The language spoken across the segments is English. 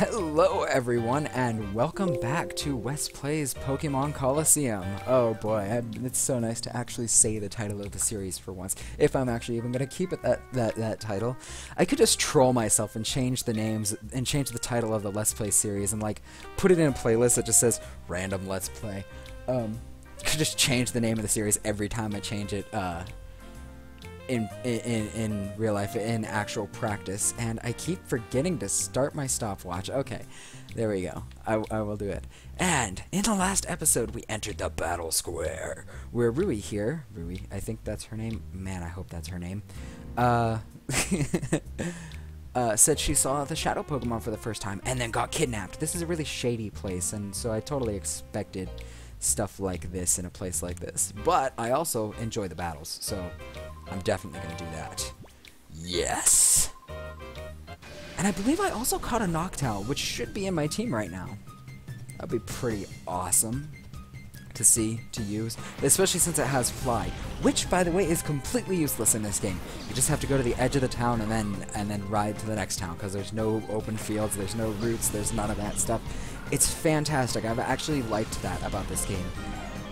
Hello everyone, and welcome back to Wes Plays Pokemon Colosseum. Oh boy, it's so nice to actually say the title of the series for once, if I'm actually even going to keep it that title. I could just troll myself and change the names, and change the title of the Let's Play series, and like, put it in a playlist that just says, Random Let's Play. I could just change the name of the series every time I change it, in real life, in actual practice, and I keep forgetting to start my stopwatch. Okay, there we go. I will do it. And in the last episode, we entered the battle square, where Rui here, I think that's her name. Man, I hope that's her name. Said she saw the shadow Pokemon for the first time, and then got kidnapped. This is a really shady place, and so I totally expected stuff like this in a place like this. But I also enjoy the battles, so I'm definitely going to do that. Yes! And I believe I also caught a Noctowl, which should be in my team right now. That'd be pretty awesome to see, to use, especially since it has Fly, which, by the way, is completely useless in this game. You just have to go to the edge of the town and then ride to the next town, because there's no open fields, there's no routes, there's none of that stuff. It's fantastic. I've actually liked that about this game.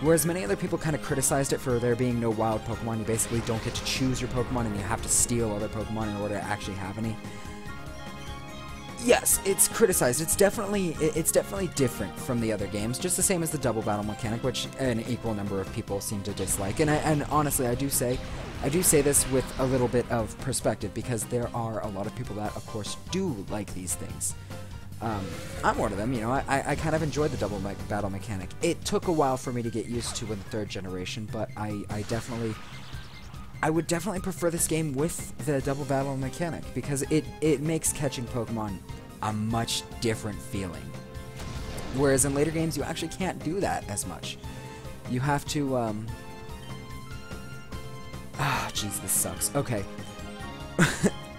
Whereas many other people kind of criticized it for there being no wild Pokemon. You basically don't get to choose your Pokemon, and you have to steal other Pokemon in order to actually have any. Yes, it's criticized. It's definitely different from the other games, just the same as the double battle mechanic, which an equal number of people seem to dislike. And honestly, I do say this with a little bit of perspective, because there are a lot of people that, of course, do like these things. I'm one of them, you know. I kind of enjoyed the double battle mechanic. It took a while for me to get used to in the third generation, but I would definitely prefer this game with the double battle mechanic, because it makes catching Pokemon a much different feeling. Whereas in later games, you actually can't do that as much. You have to, jeez, this sucks. Okay.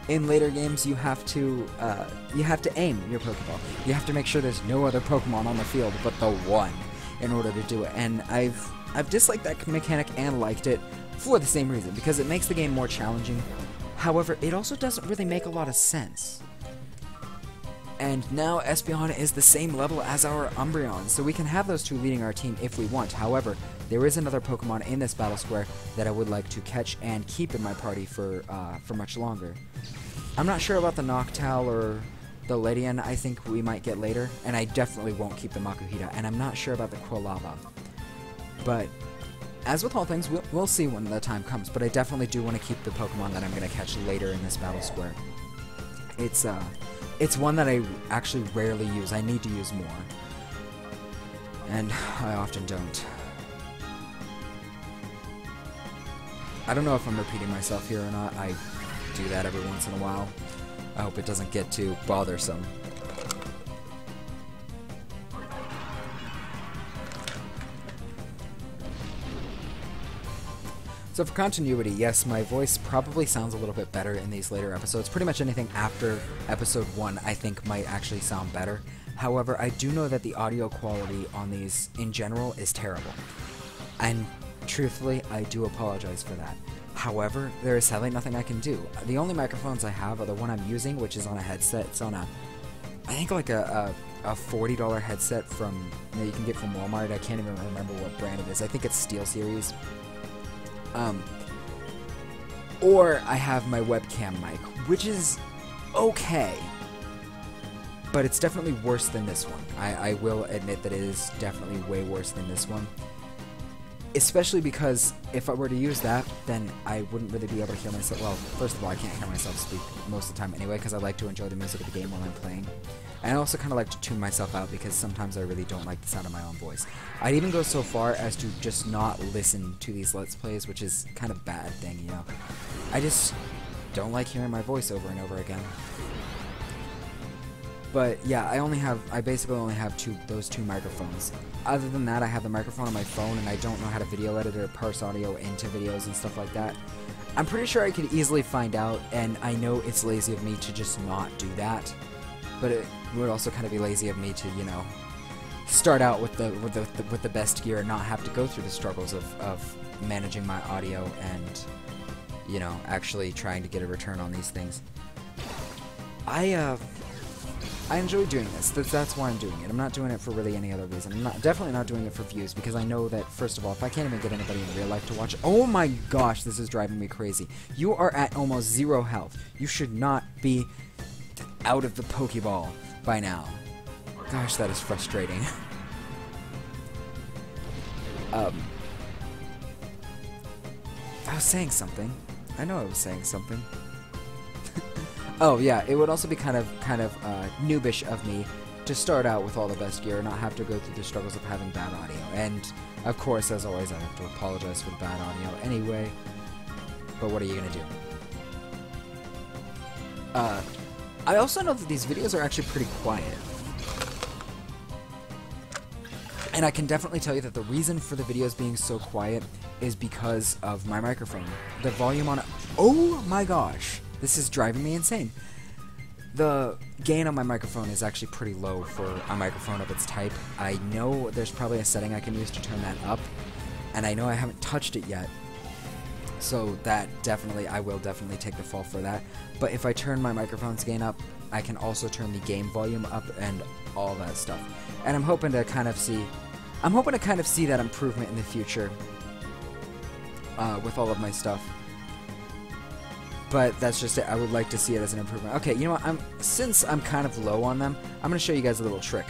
In later games, you have to aim your Pokeball. You have to make sure there's no other Pokemon on the field but the one in order to do it. And I've disliked that mechanic and liked it for the same reason, because it makes the game more challenging. However, it also doesn't really make a lot of sense. And now Espeon is the same level as our Umbreon, so we can have those two leading our team if we want. However, there is another Pokemon in this battle square that I would like to catch and keep in my party for much longer. I'm not sure about the Noctowl or the Ledian. I think we might get later, and I definitely won't keep the Makuhita, and I'm not sure about the Quilava. But as with all things, we'll see when the time comes, but I definitely do want to keep the Pokemon that I'm going to catch later in this battle square. It's one that I actually rarely use. I need to use more, and I often don't. I don't know if I'm repeating myself here or not. I do that every once in a while. I hope it doesn't get too bothersome. So for continuity, yes, my voice probably sounds a little bit better in these later episodes. Pretty much anything after episode 1 I think might actually sound better. However, I do know that the audio quality on these in general is terrible. And truthfully, I do apologize for that. However, there is sadly nothing I can do. The only microphones I have are the one I'm using, which is on a headset. It's on I think like a $40 headset from, you can get from Walmart. I can't even remember what brand it is. I think it's SteelSeries. Or I have my webcam mic, which is okay, but it's definitely worse than this one. I will admit that it is definitely way worse than this one. Especially because if I were to use that, then I wouldn't really be able to hear myself. Well, first of all, I can't hear myself speak most of the time anyway, because I like to enjoy the music of the game while I'm playing. And I also kind of like to tune myself out, because sometimes I really don't like the sound of my own voice. I'd even go so far as to just not listen to these Let's Plays, which is kind of a bad thing, you know. I just don't like hearing my voice over and over again. But yeah, I basically only have those two microphones. Other than that, I have the microphone on my phone, and I don't know how to video edit or parse audio into videos and stuff like that. I'm pretty sure I could easily find out, and I know it's lazy of me to just not do that. But it would also kind of be lazy of me to, you know, start out with the best gear and not have to go through the struggles of managing my audio and, you know, actually trying to get a return on these things. I I enjoy doing this. That's why I'm doing it. I'm not doing it for really any other reason. I'm definitely not doing it for views, because I know that, first of all, if I can't even get anybody in real life to watch it... Oh my gosh, this is driving me crazy. You are at almost 0 health. You should not be out of the Pokeball by now. Gosh, that is frustrating. I was saying something. I know I was saying something. Oh yeah, it would also be kind of noobish of me to start out with all the best gear and not have to go through the struggles of having bad audio. And of course, as always, I have to apologize for the bad audio anyway. But what are you gonna do? I also know that these videos are actually pretty quiet. And I can definitely tell you that the reason for the videos being so quiet is because of my microphone. The volume on it... Oh my gosh! This is driving me insane. The gain on my microphone is actually pretty low for a microphone of its type. I know there's probably a setting I can use to turn that up, and I know I haven't touched it yet. So that definitely, I will definitely take the fall for that. But if I turn my microphone's gain up, I can also turn the game volume up and all that stuff. And I'm hoping to kind of see that improvement in the future with all of my stuff. But that's just it. I would like to see it as an improvement. Okay, you know what? Since I'm kind of low on them, I'm going to show you guys a little trick.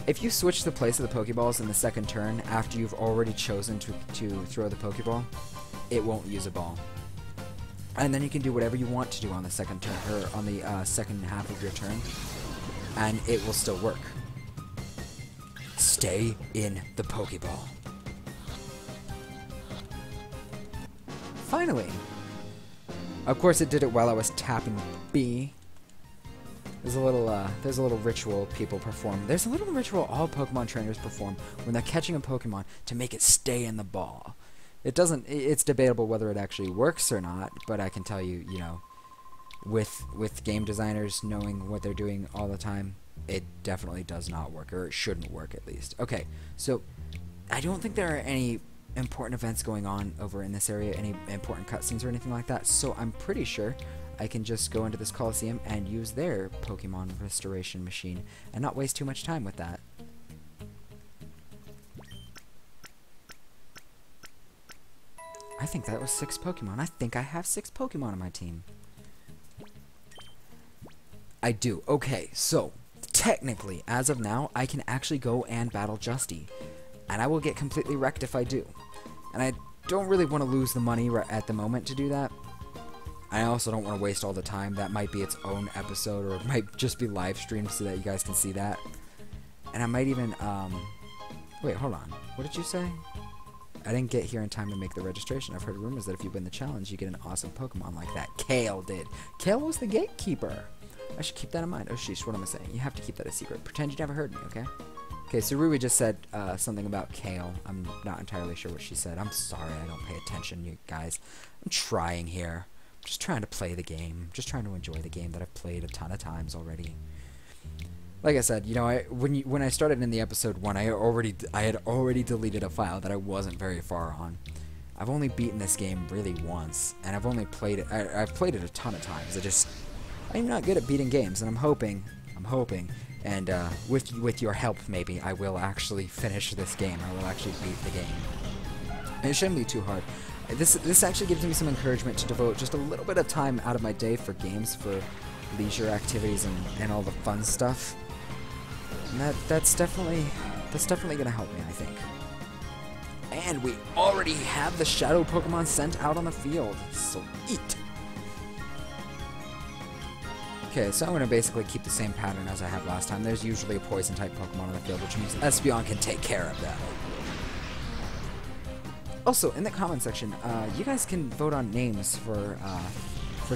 If you switch the place of the Pokeballs in the second turn after you've already chosen to throw the Pokeball, it won't use a ball. And then you can do whatever you want to do on the second turn, or on the second half of your turn, and it will still work. Stay in the Pokeball. Finally! Of course it did it while I was tapping B. There's a little ritual people perform. There's a little ritual all Pokemon trainers perform when they're catching a Pokemon to make it stay in the ball. It's debatable whether it actually works or not, but I can tell you, you know, with game designers knowing what they're doing all the time, it definitely does not work, or it shouldn't work at least. Okay, so I don't think there are any important events going on over in this area, any important cutscenes or anything like that, so I'm pretty sure I can just go into this Colosseum and use their Pokemon restoration machine and not waste too much time with that. I think that was 6 Pokemon. I think I have 6 Pokemon on my team. I do. Okay, so technically, as of now, I can actually go and battle Justy, and I will get completely wrecked if I do. And I don't really want to lose the money at the moment to do that. I also don't want to waste all the time. That might be its own episode, or it might just be live streamed so that you guys can see that. And I might even, wait, hold on. What did you say? I didn't get here in time to make the registration. I've heard rumors that if you win the challenge, you get an awesome Pokemon like that. Kale did. Kale was the gatekeeper. I should keep that in mind. Oh, sheesh, what am I saying? You have to keep that a secret. Pretend you never heard me, okay? Okay, so Ruby just said something about Kale. I'm not entirely sure what she said. I'm sorry I don't pay attention, you guys. I'm trying here. I'm just trying to play the game. Just trying to enjoy the game that I've played a ton of times already. Like I said, you know, when I started in the episode 1, I had already deleted a file that I wasn't very far on. I've only beaten this game really once, and I've only played it. I've played it a ton of times. I'm not good at beating games, and I'm hoping, and with your help, maybe I will actually finish this game. I will actually beat the game. And it shouldn't be too hard. This actually gives me some encouragement to devote just a little bit of time out of my day for games, for leisure activities, and all the fun stuff. And that's definitely gonna help me, I think. And we already have the Shadow Pokemon sent out on the field. Sweet. Okay, so I'm going to basically keep the same pattern as I have last time. There's usually a Poison-type Pokemon on the field, which means Espeon can take care of that. Also, in the comment section, you guys can vote on names for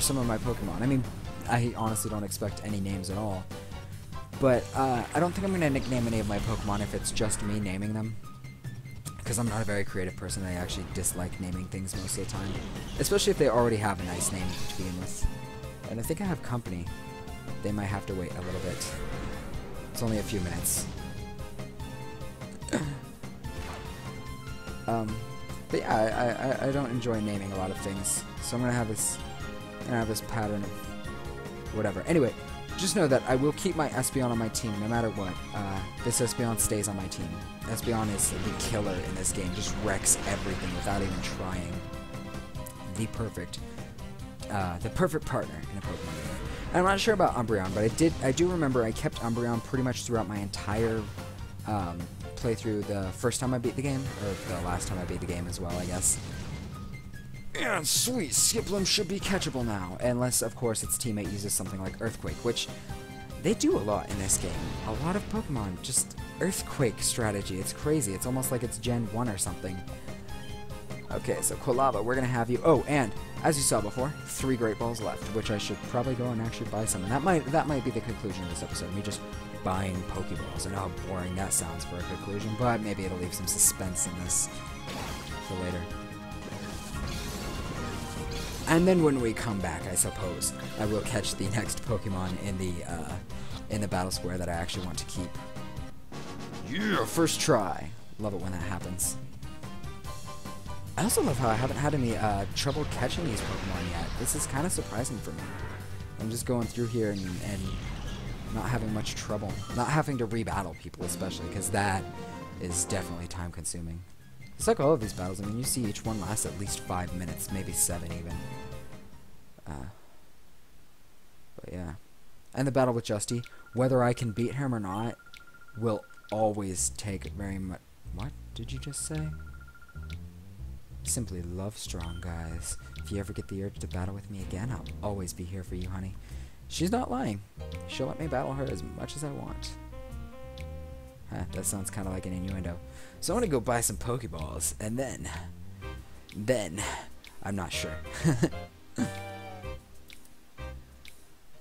some of my Pokemon. I mean, I honestly don't expect any names at all. But I don't think I'm going to nickname any of my Pokemon if it's just me naming them. Because I'm not a very creative person. I actually dislike naming things most of the time. Especially if they already have a nice name to begin with. And I think I have company. They might have to wait a little bit. It's only a few minutes. But yeah, I don't enjoy naming a lot of things. So I'm gonna have this pattern whatever. Anyway, just know that I will keep my Espeon on my team no matter what. This Espeon stays on my team. Espeon is the killer in this game, just wrecks everything without even trying. The perfect partner in a Pokemon game. And I'm not sure about Umbreon, but I do remember I kept Umbreon pretty much throughout my entire playthrough the first time I beat the game, or the last time I beat the game as well, I guess. And sweet, Skiploom should be catchable now, unless, of course, its teammate uses something like Earthquake, which they do a lot in this game. A lot of Pokemon, just Earthquake strategy. It's crazy. It's almost like it's Gen 1 or something. Okay, so Quilava, we're going to have you... Oh, and, as you saw before, 3 Great Balls left, which I should probably go and actually buy some. And that might be the conclusion of this episode, me just buying Pokeballs. I know how boring that sounds for a conclusion, but maybe it'll leave some suspense in this for later. And then when we come back, I suppose, I will catch the next Pokemon in the battle square that I actually want to keep. Yeah, first try. Love it when that happens. I also love how I haven't had any trouble catching these Pokemon yet. This is kind of surprising for me. I'm just going through here and not having much trouble. Not having to rebattle people especially, because that is definitely time consuming. It's like all of these battles. I mean, you see each one lasts at least 5 minutes, maybe 7 even. But yeah. And the battle with Justy, whether I can beat him or not, will always take very much... What did you just say? Simply love strong guys. If you ever get the urge to battle with me again, I'll always be here for you, honey. She's not lying. She'll let me battle her as much as I want. Huh, that sounds kind of like an innuendo. So I'm gonna go buy some Pokeballs, and then, I'm not sure.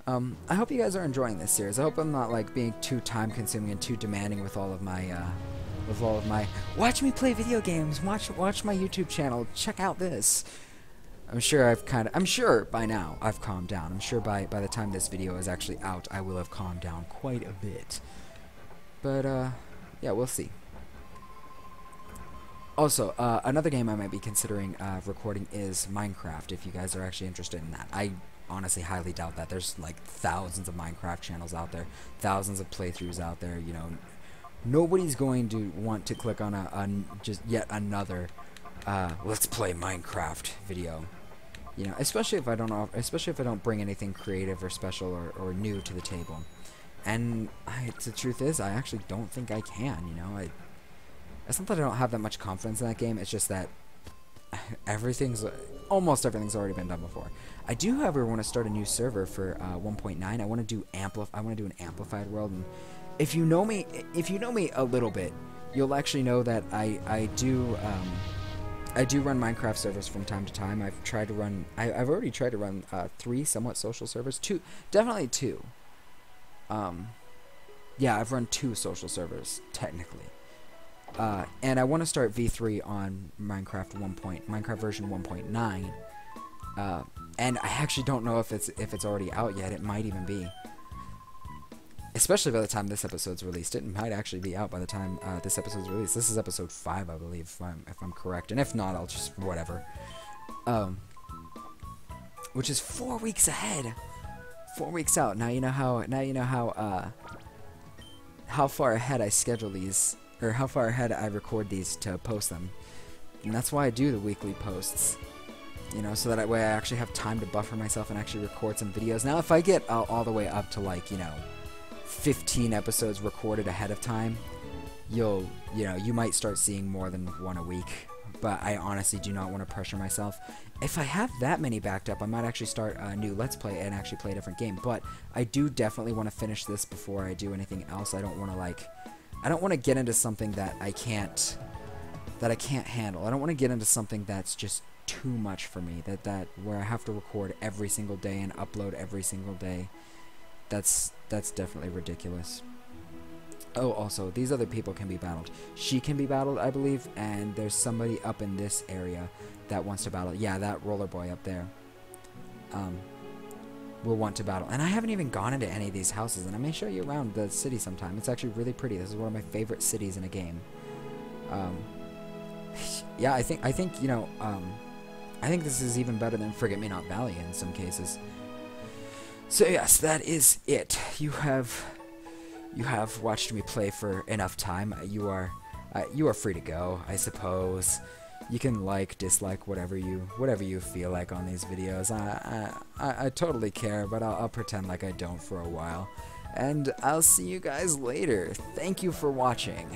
I hope you guys are enjoying this series. I hope I'm not like being too time consuming and too demanding with all of my, watch me play video games, watch my YouTube channel, check out this. I'm sure by now I've calmed down. I'm sure by the time this video is actually out, I will have calmed down quite a bit. But, yeah, we'll see. Also, another game I might be considering recording is Minecraft, if you guys are actually interested in that. I honestly highly doubt that. There's, like, thousands of Minecraft channels out there, thousands of playthroughs out there, you know. Nobody's going to want to click on just yet another let's play Minecraft video. You know, especially if I don't bring anything creative or special or new to the table. And the truth is, I actually don't think I can, you know. It's not that I don't have that much confidence in that game, it's just that almost everything's already been done before. I do, however, want to start a new server for 1.9. I want to do an amplified world, and if you know me a little bit, you'll actually know that I do run Minecraft servers from time to time. I've already tried to run 3 somewhat social servers. Definitely 2. Yeah, I've run 2 social servers technically. And I want to start V3 on Minecraft version 1.9. And I actually don't know if it's already out yet. It might even be. Especially by the time this episode's released. It might actually be out by the time this episode's released. This is episode 5, I believe, if I'm correct. And if not, I'll just whatever. Which is 4 weeks ahead. 4 weeks out. Now you know how far ahead I schedule these, or how far ahead I record these to post them. And that's why I do the weekly posts. You know, so that way I actually have time to buffer myself and actually record some videos. Now, if I get all the way up to, like, you know, 15 episodes recorded ahead of time, you might start seeing more than one a week. But I honestly do not want to pressure myself. If I have that many backed up, I might actually start a new Let's Play and actually play a different game. But I do definitely want to finish this before I do anything else. I don't want to get into something that I can't handle. I don't want to get into something that's just too much for me. Where I have to record every single day and upload every single day. That's definitely ridiculous. Oh, also, these other people can be battled. She can be battled, I believe, and there's somebody up in this area that wants to battle. Yeah, that roller boy up there will want to battle. And I haven't even gone into any of these houses, and I may show you around the city sometime. It's actually really pretty. This is one of my favorite cities in a game. Yeah, I think you know, I think this is even better than Forget-Me-Not Valley in some cases. So yes, that is it. You have watched me play for enough time. You are free to go, I suppose. You can like, dislike, whatever you feel like on these videos. I totally care, but I'll pretend like I don't for a while. And I'll see you guys later. Thank you for watching.